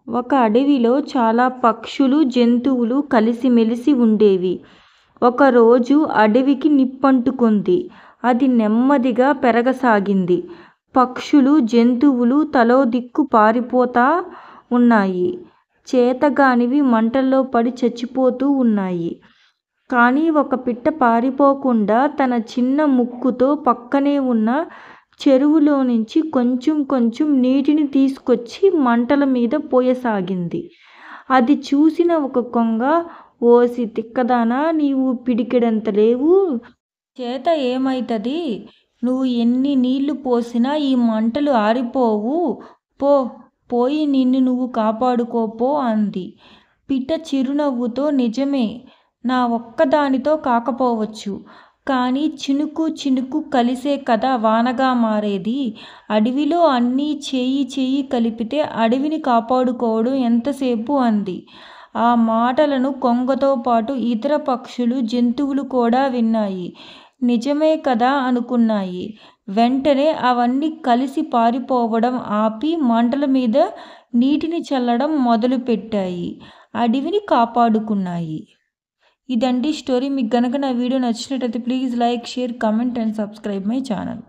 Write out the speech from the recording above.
ఒక అడవిలో చాలా పక్షులు, జంతువులు కలిసిమెలిసి ఉండేవి. ఒకరోజు అడవికి నిప్పంటుకుంది. అది నెమ్మదిగా పెరగసాగింది. పక్షులు, జంతువులు తలో దిక్కు పారిపోతా ఉన్నాయి. చేతగానివి మంటల్లో పడి చచ్చిపోతూ ఉన్నాయి. కానీ ఒక పిట్ట పారిపోకుండా తన చిన్న ముక్కుతో పక్కనే ఉన్న చెరువులోనుంచి కొంచెం కొంచెం నీటిని తీసుకొచ్చి మంటల మీద పోయసాగింది. అది చూసిన ఒక కొంగ, ఓసి తిక్కదానా, నీవు పిడికెడంత లేవు, చేత ఏమైతది, నువ్వు ఎన్ని నీళ్లు పోసినా ఈ మంటలు ఆరిపోవు, పో, పోయి నిన్ను నువ్వు కాపాడుకోపో అంది. పిట్ట చిరునవ్వుతో, నిజమే, నా ఒక్కదానితో కాకపోవచ్చు, కానీ చినుకు చినుకు కలిసే కదా వానగా మారేది. అడవిలో అన్నీ చేయి చేయి కలిపితే అడవిని కాపాడుకోవడం ఎంతసేపు అంది. ఆ మాటలను కొంగతో పాటు ఇతర పక్షులు, జంతువులు కూడా విన్నాయి. నిజమే కదా అనుకున్నాయి. వెంటనే అవన్నీ కలిసి పారిపోవడం ఆపి మంటల మీద నీటిని చల్లడం మొదలుపెట్టాయి. అడవిని కాపాడుకున్నాయి. ఇదండి స్టోరీ. మీకు గనక నా వీడియో నచ్చినట్లయితే please like, share, comment and subscribe my channel.